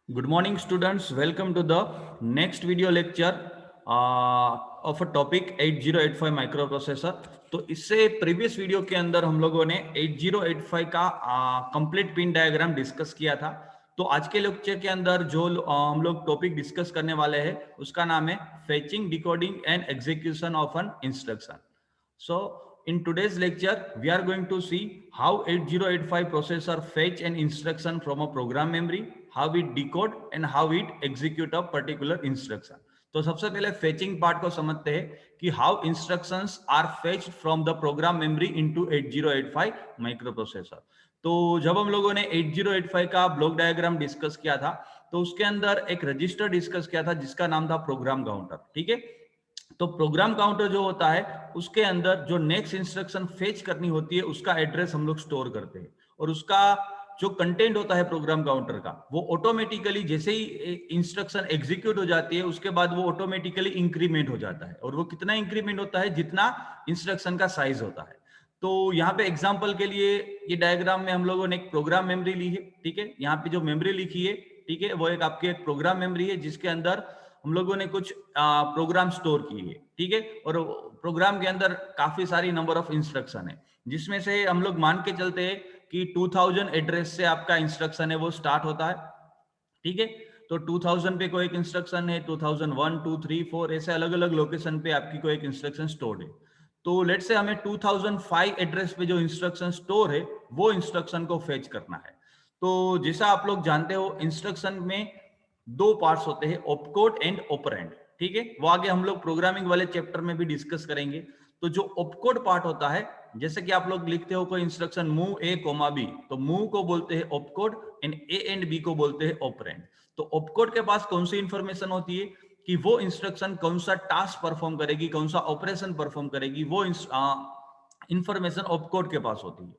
Good morning, students. Welcome to the next video lecture of a topic 8085 microprocessor. तो इससे previous video के अंदर हम लोगों ने 8085 का कंप्लीट पिन डायग्राम डिस्कस किया था. तो आज के लेक्चर के अंदर जो हम लोग टॉपिक डिस्कस करने वाले हैं उसका नाम है fetching, decoding and execution of an instruction. So in today's lecture, we are going to see how 8085 processor fetch an instruction from a program memory, how it decode and how it execute a particular instruction. तो सबसे पहले fetching part को समझते हैं कि how instructions are fetched from the program memory into 8085 microprocessor. तो जब हम लोगों ने 8085 का ब्लॉक डायग्राम डिस्कस किया था तो उसके अंदर एक रजिस्टर डिस्कस किया था जिसका नाम था प्रोग्राम काउंटर. ठीक है. तो प्रोग्राम काउंटर जो होता है उसके अंदर जो नेक्स्ट इंस्ट्रक्शन फेच करनी होती है उसका एड्रेस हम लोग स्टोर करते हैं और उसका जो कंटेंट होता है प्रोग्राम काउंटर का वो ऑटोमेटिकली जैसे ही इंस्ट्रक्शन एग्जीक्यूट हो जाती है उसके बाद वो ऑटोमेटिकली इंक्रीमेंट हो जाता है. और वो कितना इंक्रीमेंट होता है? जितना इंस्ट्रक्शन का साइज होता है. तो यहाँ पे एग्जांपल के लिए ये डायग्राम में हम लोगों ने एक प्रोग्राम मेमोरी ली है. ठीक है. यहाँ पे जो मेमोरी लिखी है, ठीक है, वो एक आपकी एक प्रोग्राम मेमोरी है जिसके अंदर हम लोगों ने कुछ प्रोग्राम स्टोर किए हैं. ठीक है. और प्रोग्राम के अंदर काफी सारी नंबर ऑफ इंस्ट्रक्शन है जिसमें से हम लोग मान के चलते हैं कि 2000 एड्रेस से आपका इंस्ट्रक्शन है वो स्टार्ट होता है. ठीक है. तो 2000 पे कोई एक इंस्ट्रक्शन है, 2001, 2, 3, 4 ऐसे अलग अलग लोकेशन पे आपकी कोई एक इंस्ट्रक्शन स्टोर्ड है. तो लेट से हमें 2005 एड्रेस पे जो इंस्ट्रक्शन स्टोर है वो इंस्ट्रक्शन को फेच करना है. तो जैसा आप लोग जानते हो इंस्ट्रक्शन में दो पार्ट्स होते हैं, ऑपकोड एंड ऑपरेंड. ठीक है. वो आगे हम लोग प्रोग्रामिंग वाले चैप्टर में भी डिस्कस करेंगे. तो जो ऑपकोड पार्ट होता है, जैसे कि आप लोग लिखते हो कोई instruction move A comma B, तो मूव को बोलते हैं opcode and A and B को बोलते हैं ऑपरेंड. तो ऑपकोड के पास कौन सी इंफॉर्मेशन होती है कि वो इंस्ट्रक्शन कौन सा टास्क परफॉर्म करेगी, कौन सा ऑपरेशन परफॉर्म करेगी, वो इंफॉर्मेशन ऑपकोड के पास होती है.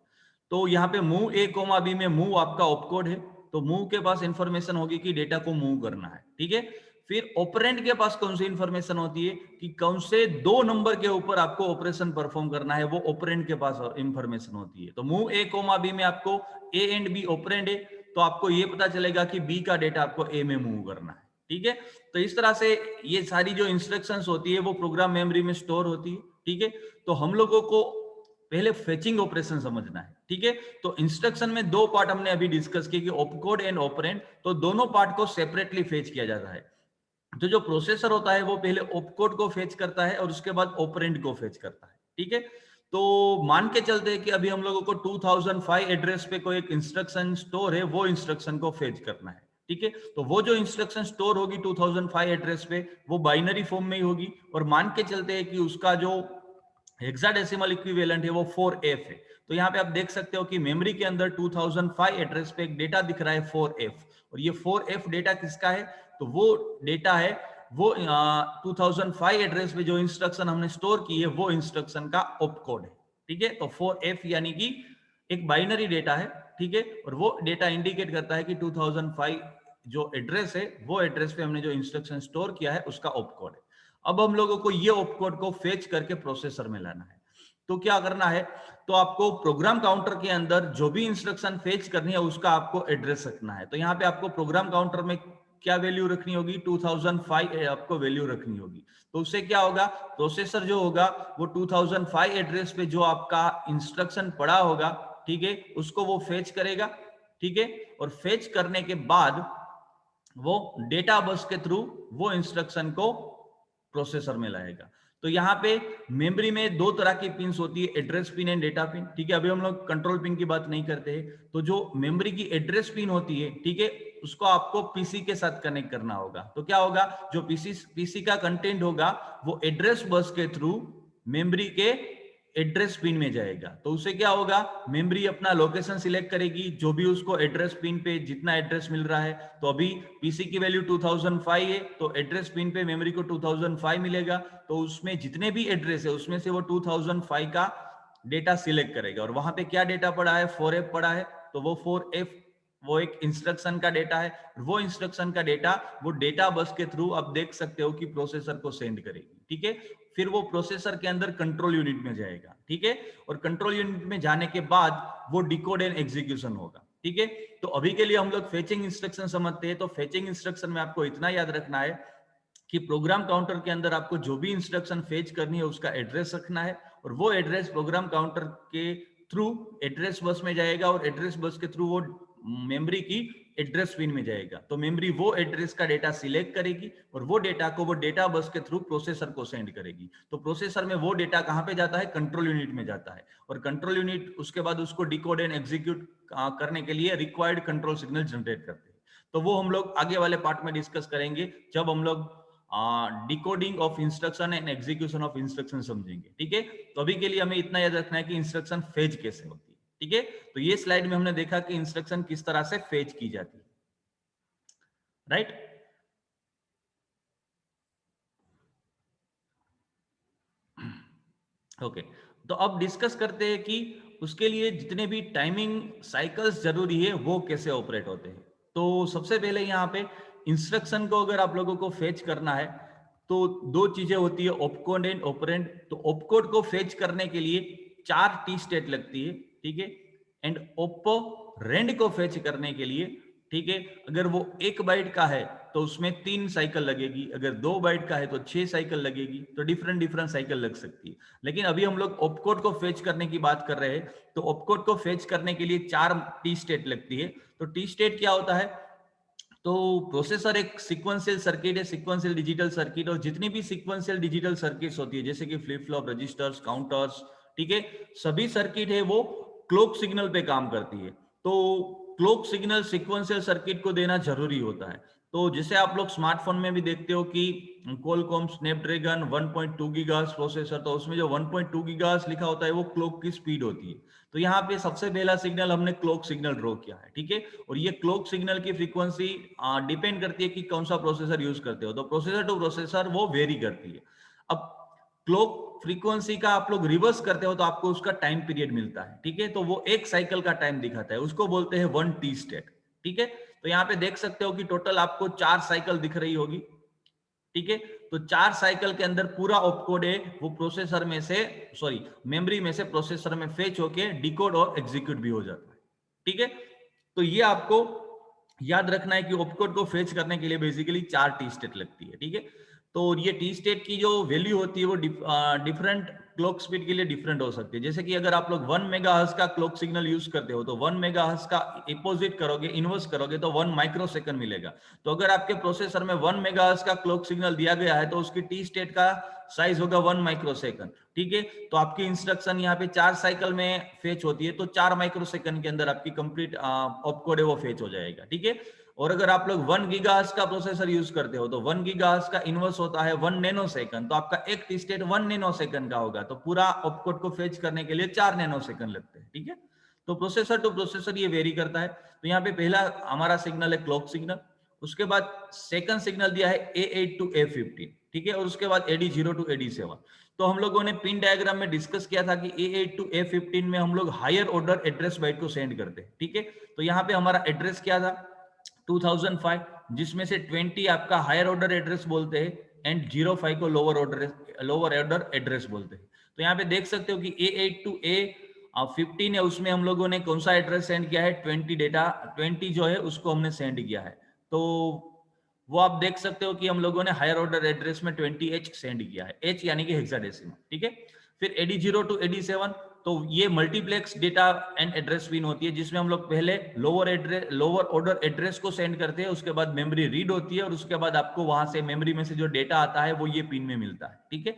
तो यहाँ पे मूव ए कोमा बी में मूव आपका ऑपकोड है, तो मूव के पास इंफॉर्मेशन होगी कि डेटा को मूव करना है. ठीक है. फिर ऑपरेंड के पास कौन सी इंफॉर्मेशन होती है कि कौन से दो नंबर के ऊपर आपको ऑपरेशन परफॉर्म करना है, वो ऑपरेंड के पास इंफॉर्मेशन होती है. तो मूव ए कोमा बी में आपको ए एंड बी ऑपरेंड है, तो आपको ये पता चलेगा कि बी का डेटा आपको ए में मूव करना है. ठीक है. तो इस तरह से ये सारी जो इंस्ट्रक्शंस होती है वो प्रोग्राम मेमोरी में स्टोर होती है. ठीक है. तो हम लोगों को पहले फेचिंग ऑपरेशन समझना है. ठीक है. तो इंस्ट्रक्शन में दो पार्ट हमने अभी डिस्कस किए कि ऑपकोड एंड ऑपरेंड. तो दोनों पार्ट को सेपरेटली फेच किया जाता है. तो जो प्रोसेसर होता है वो पहले ऑपकोड को फेच करता है और उसके बाद ऑपरेंड को फेच करता है. ठीक है. तो मान के चलते हैं कि अभी हम लोगों को 2005 एड्रेस पे कोई एक इंस्ट्रक्शन स्टोर है, वो इंस्ट्रक्शन को फेच करना है. ठीक है. तो वो जो इंस्ट्रक्शन स्टोर होगी 2005 एड्रेस पे वो बाइनरी फॉर्म में ही होगी. और मान के चलते हैं कि उसका जो हेक्साडेसिमल इक्विवेलेंट है वो 4F है. तो यहाँ पे आप देख सकते हो कि मेमोरी के अंदर 2005 एड्रेस पे एक डेटा दिख रहा है 4F. और ये 4F डेटा किसका है? तो वो डेटा है वो 2005 एड्रेस पे जो इंस्ट्रक्शन हमने स्टोर की है वो इंस्ट्रक्शन का ऑपकोड है. ठीक है. तो 4F यानी कि एक बाइनरी डेटा है. ठीक है. और वो डेटा इंडिकेट करता है कि 2005 जो एड्रेस है वो एड्रेस पे हमने जो इंस्ट्रक्शन स्टोर किया है उसका ऑपकोड है. अब हम लोगों को ये ऑपकोड को फेच करके प्रोसेसर में लाना है. तो क्या करना है? तो आपको प्रोग्राम काउंटर के अंदर जो भी इंस्ट्रक्शन फेच करनी है उसका आपको एड्रेस रखना है. तो यहाँ पे आपको प्रोग्राम काउंटर में क्या वैल्यू रखनी होगी? 2005 आपको वैल्यू रखनी होगी. तो उससे क्या होगा? प्रोसेसर जो होगा वो 2005 एड्रेस पे जो आपका इंस्ट्रक्शन पड़ा होगा, ठीक है, उसको वो फेच करेगा. ठीक है. और फेच करने के बाद वो डेटा बस के थ्रू वो इंस्ट्रक्शन को प्रोसेसर में लाएगा. तो यहाँ पे मेमोरी में दो तरह की पिंस होती है, address pin and data pin. ठीक है. अभी हम लोग कंट्रोल पिन की बात नहीं करते हैं. तो जो मेमोरी की एड्रेस पिन होती है, ठीक है, उसको आपको पीसी के साथ कनेक्ट करना होगा. तो क्या होगा? जो पीसी का कंटेंट होगा वो एड्रेस बस के थ्रू मेमोरी के एड्रेस पिन में जाएगा. तो उससे क्या होगा? मेमोरी अपना लोकेशन सिलेक्ट करेगी, जो भी उसको एड्रेस पिन पे जितना एड्रेस मिल रहा है. तो अभी पीसी की वैल्यू 2005 है, तो एड्रेस पिन पे मेमोरी को 2005 मिलेगा. तो उसमें जितने भी एड्रेस है उसमें से वो 2005 का डेटा सिलेक्ट करेगा. और वहां पे क्या डेटा पड़ा है? 4F पड़ा है. तो वो 4F वो एक इंस्ट्रक्शन का डेटा है. वो इंस्ट्रक्शन का डेटा वो डेटा बस के थ्रू आप देख सकते हो कि प्रोसेसर को सेंड करेगी. ठीक है. फिर वो प्रोसेसर के अंदर कंट्रोल यूनिट में जाएगा. ठीक है. और कंट्रोल यूनिट में जाने के बाद वो डिकोड एंड एग्जीक्यूशन होगा. ठीक है। तो अभी के लिए हम लोग फेचिंग इंस्ट्रक्शन समझते हैं। तो फेचिंग इंस्ट्रक्शन में आपको इतना याद रखना है कि प्रोग्राम काउंटर के अंदर आपको जो भी इंस्ट्रक्शन फेच करनी है उसका एड्रेस रखना है, और वो एड्रेस प्रोग्राम काउंटर के थ्रू एड्रेस बस में जाएगा, और एड्रेस बस के थ्रू वो मेमोरी की एड्रेस पिन में जाएगा। तो मेमोरी वो एड्रेस का डेटा सिलेक्ट करेगी और वो डेटा को वो डेटा बस के थ्रू प्रोसेसर को सेंड करेगी। तो प्रोसेसर में वो डेटा कहां पे जाता है? कंट्रोल यूनिट में जाता है, और कंट्रोल यूनिट उसके बाद उसको डिकोड एंड एग्जीक्यूट करने के लिए रिक्वायर्ड कंट्रोल सिग्नल जनरेट करते हैं। तो वो हम लोग आगे वाले पार्ट में डिस्कस करेंगे जब हम लोग decoding of instruction and execution of instruction समझेंगे। ठीक है। तो अभी के लिए हमें इतना याद रखना है कि इंस्ट्रक्शन फेच कैसे होती है। ठीक है। तो ये स्लाइड में हमने देखा कि इंस्ट्रक्शन किस तरह से फेच की जाती है, राइट। ओके। तो अब डिस्कस करते हैं कि उसके लिए जितने भी टाइमिंग साइकिल्स जरूरी है वो कैसे ऑपरेट होते हैं। तो सबसे पहले यहाँ पे इंस्ट्रक्शन को अगर आप लोगों को फेच करना है तो दो चीजें होती है, ऑपकोड एंड ऑपरेंड। तो ऑपकोड को फेच करने के लिए 4 टी स्टेट लगती है, ठीक है। एंड ऑपरेंड को फेच करने के लिए, ठीक है, अगर वो 1 बाइट का है तो उसमें 3 साइकिल लगेगी, अगर 2 बाइट का है तो 6 साइकिल लगेगी। तो डिफरेंट साइकिल लग सकती है। लेकिन अभी हम लोग ऑपकोड को फेच करने की बात कर रहे हैं। तो ऑपकोड को फेच करने के लिए 4 टी स्टेट लगती है। तो टी स्टेट क्या होता है? तो प्रोसेसर एक सीक्वेंशियल सर्किट है, सीक्वेंशियल डिजिटल सर्किट, और जितनी भी सीक्वेंशियल डिजिटल सर्किट्स होती है जैसे कि फ्लिप फ्लॉप, रजिस्टर्स, काउंटर्स, ठीक है, सभी सर्किट है वो क्लॉक सिग्नल पे काम करती है। तो क्लॉक सिग्नल सीक्वेंशियल सर्किट को देना जरूरी होता है। तो जैसे आप लोग स्मार्टफोन में भी देखते हो कि क्वालकॉम स्नैपड्रैगन 1.2 गीगाहर्ट्ज प्रोसेसर, तो उसमें जो 1.2 गीगाहर्ट्ज लिखा होता है वो क्लॉक की स्पीड होती है। तो यहाँ पे सबसे पहला सिग्नल हमने क्लॉक सिग्नल ड्रॉ किया है, ठीक है। और ये क्लॉक सिग्नल की फ्रीक्वेंसी डिपेंड करती है कि कौन सा प्रोसेसर यूज करते हो। तो प्रोसेसर टू प्रोसेसर वो वेरी करती है। अब क्लॉक फ्रीक्वेंसी का आप लोग रिवर्स करते हो तो आपको उसका टाइम पीरियड मिलता है, ठीक है। तो वो एक साइकिल का टाइम दिखाता है, उसको बोलते हैं 1 टी स्टेट, ठीक है। तो यहाँ पे देख सकते हो कि टोटल आपको 4 साइकिल दिख रही होगी, ठीक है। तो 4 साइकिल के अंदर पूरा ऑपकोड है वो प्रोसेसर में से, सॉरी, मेमोरी में से प्रोसेसर में फेच होके डिकोड और एग्जीक्यूट भी हो जाता है, ठीक है। तो ये आपको याद रखना है कि ऑपकोड को फेच करने के लिए बेसिकली 4 टी स्टेट लगती है, ठीक है। तो ये टी स्टेट की जो वैल्यू होती है वो डिफरेंट क्लॉक स्पीड के लिए डिफरेंट हो सकती है। जैसे कि अगर आप लोग 1 मेगाहर्ट्ज का क्लॉक सिग्नल यूज करते हो तो 1 मेगाहर्ट्ज का अपोजिट करोगे, इनवर्स करोगे तो 1 माइक्रो सेकंड मिलेगा। तो अगर आपके प्रोसेसर में 1 मेगाहर्ट्ज का क्लॉक सिग्नल दिया गया है तो उसकी टी स्टेट का साइज होगा 1 माइक्रो सेकंड, ठीक है। तो आपकी इंस्ट्रक्शन यहाँ पे 4 साइकिल में फेच होती है, तो 4 माइक्रो सेकंड के अंदर आपकी कंप्लीट ऑपकोड है वो फेच हो जाएगा, ठीक है। और अगर आप लोग 1 गीगाहर्ट्ज का प्रोसेसर यूज करते हो तो 1 गीगाहर्ट्ज का इनवर्स होता है 1 नैनो सेकंड। तो आपका एक टी स्टेट 1 नैनो सेकंड का होगा। तो पूरा ऑपकोड को फेच करने के लिए 4 नैनो सेकंड लगते हैं, ठीक है। तो प्रोसेसर टू प्रोसेसर ये वेरी करता है। तो यहाँ पे पहला हमारा सिग्नल है क्लॉक सिग्नल, उसके बाद सेकंड सिग्नल दिया है A8 टू A15, ठीक है, और उसके बाद AD0 टू AD7। तो हम लोगों ने पिन डायग्राम में डिस्कस किया था कि A8 टू A15 में हम लोग हायर ऑर्डर एड्रेस बाइट को सेंड करते हैं, ठीक है। तो यहाँ पे हमारा एड्रेस क्या था? 2005, जिसमें से 20 आपका हायर ऑर्डर एड्रेस बोलते हैं एंड 05 को लोअर ऑर्डर एड्रेस बोलते हैं। तो यहाँ पे देख सकते हो कि A8 टू A15 है, उसमें हम लोगों ने कौन सा एड्रेस सेंड किया है? 20 डेटा, 20 जो है उसको हमने सेंड किया है। तो वो आप देख सकते हो कि हम लोगों ने हायर ऑर्डर एड्रेस में 20H सेंड किया है, H यानी कि हेक्साडेसिमल, ठीक है। फिर AD0 टू AD7, तो ये multiplex data and address pin होती है जिसमें हम लोग पहले लोअर ऑर्डर एड्रेस को सेंड करते हैं, उसके बाद मेमोरी रीड होती है और उसके बाद आपको वहां से मेमोरी में से जो डेटा आता है वो ये पिन में मिलता है, ठीक है।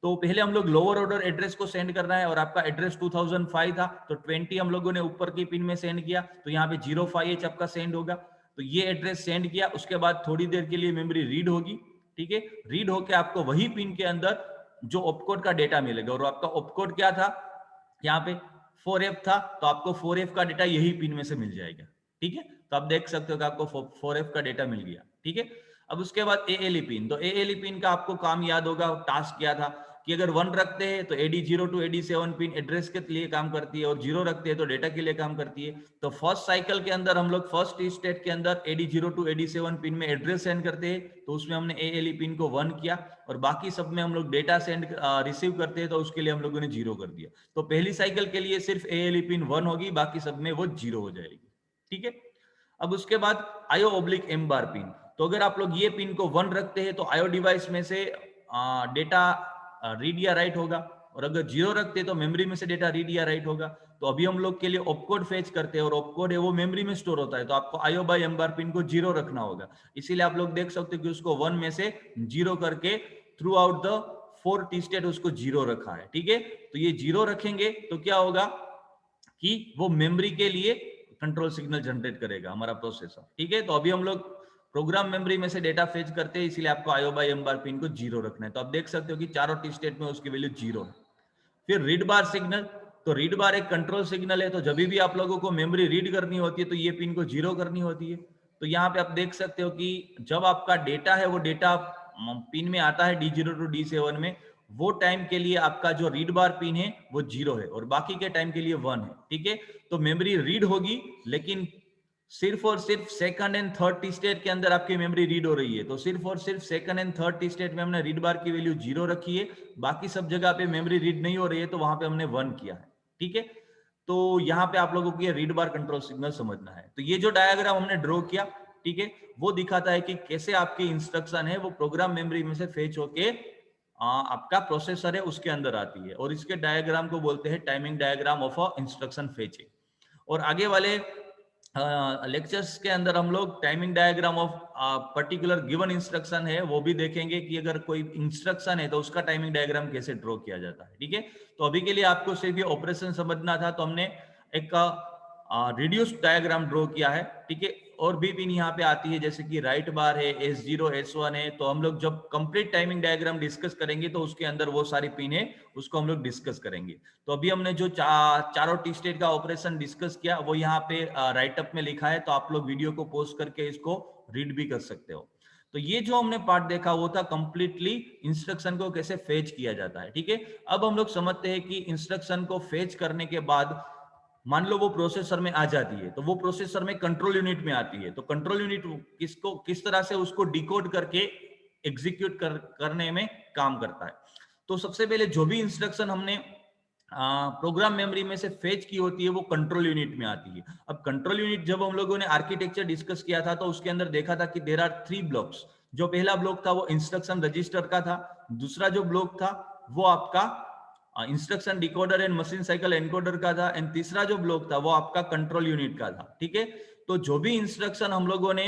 तो पहले हम लोग लोअर ऑर्डर एड्रेस को सेंड करना है, और आपका एड्रेस 2005 था तो 20 हम लोगों ने ऊपर की पिन में सेंड किया, तो यहाँ पे 05H आपका सेंड होगा। तो ये एड्रेस सेंड किया, उसके बाद थोड़ी देर के लिए मेमोरी रीड होगी, ठीक है। रीड होके आपको वही पिन के अंदर जो ऑपकोड का डेटा मिलेगा, और आपका ऑपकोड क्या था? यहाँ पे 4F था, तो आपको 4F का डेटा यही पिन में से मिल जाएगा, ठीक है। तो आप देख सकते हो कि आपको 4F का डेटा मिल गया, ठीक है। अब उसके बाद ALE पिन, तो ALE पिन का आपको काम याद होगा, टास्क किया था कि अगर 1 रखते हैं तो AD0 to AD7 pin address के लिए काम करती है, और 0 रखते हैं तो डेटा के लिए काम करती है। तो फर्स्ट साइकिल के अंदर हम लोग फर्स्ट स्टेट के अंदर AD0 टू AD7 पिन में एड्रेस सेंड करते हैं, तो उसमें हमने ALE पिन को 1 किया, और बाकी सब में हम लोग डेटा सेंड रिसीव करते हैं तो उसके लिए हम लोगों ने 0 कर दिया। तो पहली साइकिल के लिए सिर्फ ALE पिन 1 होगी, बाकी सब में वो 0 हो जाएगी, ठीक है। अब उसके बाद आयो ऑब्लिक एम बार पिन, तो अगर आप लोग ये पिन को 1 रखते हैं तो आयो डिवाइस में से डेटा रीड या राइट होगा, और अगर 0 रखते हैं तो मेमोरी में से डेटा रीड या राइट होगा। तो अभी हम लोग के लिए ऑपकोड फेच करते हैं, और ऑपकोड है वो मेमोरी में स्टोर होता है, तो आपको आयो बाय एम बार पिन को 0 रखना होगा। इसीलिए आप लोग देख सकते हो कि उसको 1 में से 0 करके through out the 4 T state उसको 0 रखा है। ठीक है, तो ये 0 रखेंगे तो क्या होगा कि वो मेमोरी के लिए कंट्रोल सिग्नल जनरेट करेगा हमारा प्रोसेसर। ठीक है, तो अभी हम लोग प्रोग्राम मेमोरी में से डेटा फेच करते हैं, इसीलिए आपको आयो बाय एम बार पिन को 0 रखना है। तो आप देख सकते हो कि चारों टी स्टेट में उसकी वैल्यू 0 है। फिर रीड बार सिग्नल, तो रीड बार एक कंट्रोल सिग्नल है, तो जब भी आप लोगों को मेमोरी रीड करनी होती है तो ये पिन को 0 करनी होती है। तो यहाँ पे आप देख सकते हो कि जब आपका डेटा है वो डेटा पिन में आता है D0 टू D7 में, वो टाइम के लिए आपका जो रीड बार पिन है वो 0 है और बाकी के टाइम के लिए 1 है। ठीक है, तो मेमोरी रीड होगी, लेकिन सिर्फ और सिर्फ second and third T state के अंदर आपकी मेमोरी रीड हो रही है। तो सिर्फ और सिर्फ second and third T state में हमने रीड बार की वैल्यू 0 रखी है, बाकी सब जगह पे मेमोरी रीड नहीं हो रही है, तो वहां पे हमने 1 किया है। ठीक है, तो यहाँ पे आप लोगों को ये रीड बार कंट्रोल सिग्नल समझना है। तो ये जो डायग्राम हमने ड्रॉ किया, ठीक है, वो दिखाता है कि कैसे आपकी इंस्ट्रक्शन है वो प्रोग्राम मेमोरी में से फेच होके आपका प्रोसेसर है उसके अंदर आती है, और इसके डायग्राम को बोलते हैं timing diagram of a instruction fetching. और आगे वाले लेक्चर्स के अंदर हम लोग timing diagram of particular given instruction है वो भी देखेंगे कि अगर कोई इंस्ट्रक्शन है तो उसका टाइमिंग डायग्राम कैसे ड्रॉ किया जाता है। ठीक है, तो अभी के लिए आपको सिर्फ ये ऑपरेशन समझना था, तो हमने एक रिड्यूस डायग्राम ड्रॉ किया है। ठीक है, और भी पिन यहाँ पे आती है जैसे कि राइट बार है, S0 S1 है। तो हम लोग जब कंप्लीट टाइमिंग डायग्राम डिस्कस करेंगे तो उसके अंदर वो सारी पिन है उसको हम लोग डिस्कस करेंगे। तो अभी हमने जो चारों टी स्टेट का ऑपरेशन डिस्कस किया वो यहाँ पे राइट अप में लिखा है, तो आप लोग वीडियो को पॉज करके इसको रीड भी कर सकते हो। तो ये जो हमने पार्ट देखा वो था कंप्लीटली इंस्ट्रक्शन को कैसे फेच किया जाता है। ठीक है, अब हम लोग समझते हैं कि इंस्ट्रक्शन को फेच करने के बाद मान लो वो प्रोसेसर में आ जाती है, तो वो प्रोसेसर में कंट्रोल यूनिट में आती है। तो कंट्रोल यूनिट किसको किस तरह से उसको डिकोड करके एग्जीक्यूट करने में काम करता है। तो सबसे पहले जो भी इंस्ट्रक्शन हमने प्रोग्राम मेमोरी में से फेच की होती है वो कंट्रोल यूनिट में आती है। अब कंट्रोल यूनिट जब हम लोगों ने आर्किटेक्चर डिस्कस किया था तो उसके अंदर देखा था कि देयर आर 3 ब्लॉक्स। जो पहला ब्लॉक था वो इंस्ट्रक्शन रजिस्टर का था, दूसरा जो ब्लॉक था वो आपका instruction decoder and machine cycle encoder का था, एंड तीसरा जो ब्लॉक था वो आपका कंट्रोल यूनिट का था। ठीक है, तो जो भी इंस्ट्रक्शन हम लोगों ने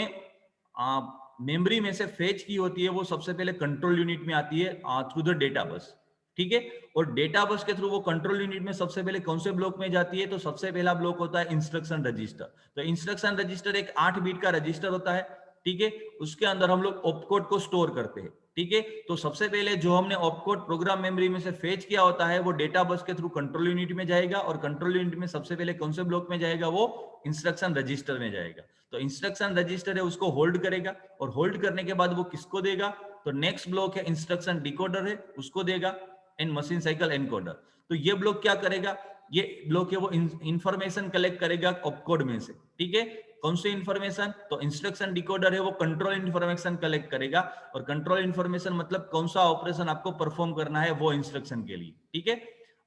मेमोरी में से फेच की होती है वो सबसे पहले कंट्रोल यूनिट में आती है थ्रू द डेटा बस। ठीक है, और डेटा बस के थ्रू वो कंट्रोल यूनिट में सबसे पहले कौन से ब्लॉक में जाती है, तो सबसे पहला ब्लॉक होता है इंस्ट्रक्शन रजिस्टर। तो इंस्ट्रक्शन रजिस्टर एक 8 बीट का रजिस्टर होता है। ठीक है, उसके अंदर हम लोग ऑपकोड को स्टोर करते हैं। ठीक है, तो सबसे पहले जो हमने ऑपकोड प्रोग्राम मेमोरी में से फेच किया होता है वो डेटा बस के थ्रू कंट्रोल यूनिट में जाएगा, और कंट्रोल यूनिट में सबसे पहले कौन से ब्लॉक में जाएगा, वो इंस्ट्रक्शन रजिस्टर में जाएगा। तो इंस्ट्रक्शन रजिस्टर है उसको होल्ड करेगा, और होल्ड करने के बाद वो किसको देगा, तो नेक्स्ट ब्लॉक है इंस्ट्रक्शन डिकोडर है उसको देगा, एंड मशीन साइकिल एनकोडर। तो ये ब्लॉक क्या करेगा, ये ब्लॉक है वो इंफॉर्मेशन कलेक्ट करेगा ऑपकोड में से। ठीक है, कौन सी इंफॉर्मेशन, तो इंस्ट्रक्शन डिकोडर है वो कंट्रोल इंफॉर्मेशन कलेक्ट करेगा, और कंट्रोल इंफॉर्मेशन मतलब कौन सा ऑपरेशन आपको परफॉर्म करना है वो इंस्ट्रक्शन के लिए। ठीक है,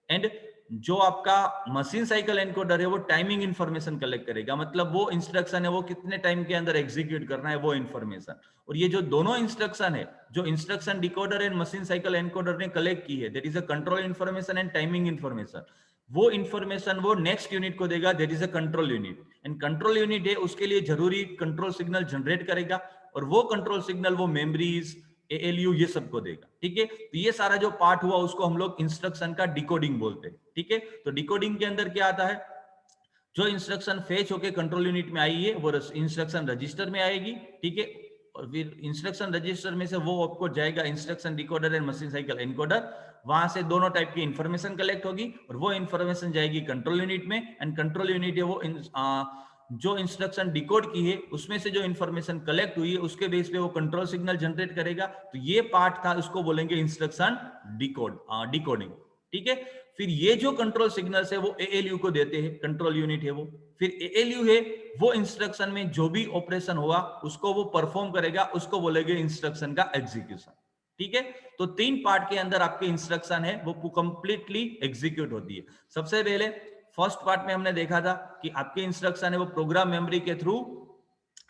एंड जो आपका मशीन साइकिल एनकोडर है वो टाइमिंग इंफॉर्मेशन कलेक्ट करेगा, मतलब वो इंस्ट्रक्शन है वो कितने टाइम के अंदर एग्जीक्यूट करना है वो इंफॉर्मेशन। और ये जो दोनों इंस्ट्रक्शन है, जो instruction decoder and machine cycle encoder ने कलेक्ट की है, that is a control information and timing information, वो इंफॉर्मेशन वो नेक्स्ट यूनिट को देगा, that is a control unit. And control unit है उसके लिए जरूरी कंट्रोल सिग्नल जनरेट करेगा, और वो कंट्रोल सिग्नल वो मेमोरीज ALU ये सबको देगा। ठीक है, तो ये सारा जो पार्ट हुआ उसको हम लोग इंस्ट्रक्शन का डिकोडिंग बोलते हैं। ठीक है, तो डिकोडिंग के अंदर क्या आता है, जो इंस्ट्रक्शन फेच होके कंट्रोल यूनिट में आई है वो इंस्ट्रक्शन रजिस्टर में आएगी। ठीक है, और फिर इंस्ट्रक्शन रजिस्टर में से वो आपको जाएगा instruction decoder and machine cycle encoder, वहां से दोनों टाइप की इंफॉर्मेशन कलेक्ट होगी, और वो इंफॉर्मेशन जाएगी कंट्रोल यूनिट में, एंड कंट्रोल यूनिट है वो जो इंस्ट्रक्शन डिकोड की है उसमें से जो इंफॉर्मेशन कलेक्ट हुई है उसके बेस पे वो कंट्रोल सिग्नल जनरेट करेगा। तो ये पार्ट था, उसको बोलेंगे इंस्ट्रक्शन डिकोडिंग। ठीक है, फिर ये जो कंट्रोल सिग्नल्स है वो ALU को देते हैं, कंट्रोल यूनिट है वो, फिर ALU है वो इंस्ट्रक्शन में जो भी ऑपरेशन हुआ उसको वो परफॉर्म करेगा, उसको बोलेंगे इंस्ट्रक्शन का एग्जीक्यूशन। ठीक है, तो 3 पार्ट के अंदर आपके इंस्ट्रक्शन है वो कंप्लीटली एग्जीक्यूट होती है। सबसे पहले फर्स्ट पार्ट में हमने देखा था कि आपके इंस्ट्रक्शन है वो प्रोग्राम मेमोरी के थ्रू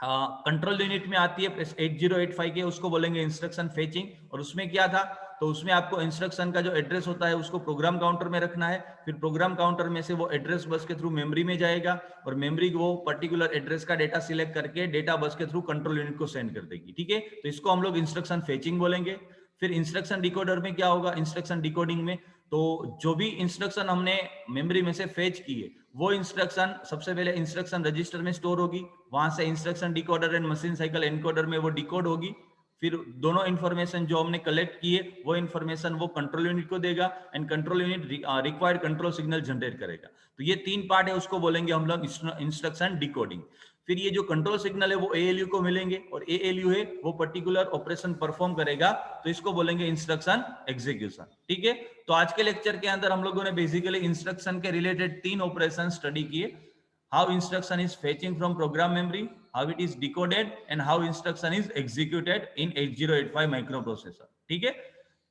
कंट्रोल यूनिट में आती है 8085 के, उसको बोलेंगे इंस्ट्रक्शन फेचिंग। और उसमें क्या था, तो उसमें आपको इंस्ट्रक्शन का जो एड्रेस होता है उसको प्रोग्राम काउंटर में रखना है, फिर प्रोग्राम काउंटर में से वो एड्रेस बस के थ्रू मेमोरी में जाएगा और मेमोरी वो पर्टिकुलर एड्रेस का डेटा सिलेक्ट करके डेटा बस के थ्रू कंट्रोल यूनिट को सेंड कर देगी। ठीक है, तो इसको हम लोग इंस्ट्रक्शन फेचिंग बोलेंगे। फिर इंस्ट्रक्शन डिकोडर में क्या होगा, इंस्ट्रक्शन डिकोडिंग में तो जो भी इंस्ट्रक्शन हमने मेमोरी में से फेच किए वो इंस्ट्रक्शन सबसे पहले इंस्ट्रक्शन रजिस्टर में स्टोर होगी, वहां से instruction decoder and machine cycle encoder में वो डिकोड होगी। फिर दोनों इंफॉर्मेशन जो हमने कलेक्ट किए वो इंफॉर्मेशन वो कंट्रोल यूनिट को देगा and control unit required control signal generate करेगा। तो ये 3 पार्ट है, उसको बोलेंगे हम लोग इंस्ट्रक्शन डिकोडिंग। फिर ये जो कंट्रोल सिग्नल है वो एएलयू को मिलेंगे और एएलयू है वो पर्टिकुलर ऑपरेशन परफॉर्म करेगा, तो इसको बोलेंगे इंस्ट्रक्शन एग्जीक्यूशन। ठीक है, तो आज के लेक्चर के अंदर हम लोगों ने बेसिकली इंस्ट्रक्शन के रिलेटेड 3 ऑपरेशन स्टडी किए। How instruction is fetching from program memory, how it is decoded and how instruction is executed in 8085 microprocessor। ठीक है,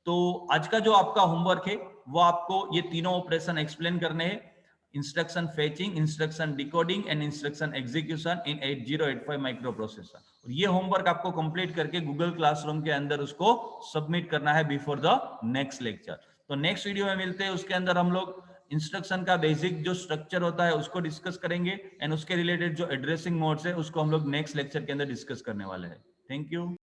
तो आज का जो आपका होमवर्क है वो आपको ये तीनों ऑपरेशन एक्सप्लेन करने हैं, instruction fetching, instruction decoding and instruction execution in 8085 microprocessor. और ये होमवर्क आपको कंप्लीट करके गूगल क्लासरूम के अंदर उसको सबमिट करना है बिफोर द नेक्स्ट लेक्चर। तो नेक्स्ट वीडियो में मिलते हैं, उसके अंदर हम लोग इंस्ट्रक्शन का बेसिक जो स्ट्रक्चर होता है उसको डिस्कस करेंगे एंड उसके रिलेटेड जो एड्रेसिंग मोड्स है उसको हम लोग नेक्स्ट लेक्चर के अंदर डिस्कस करने वाले हैं। Thank you.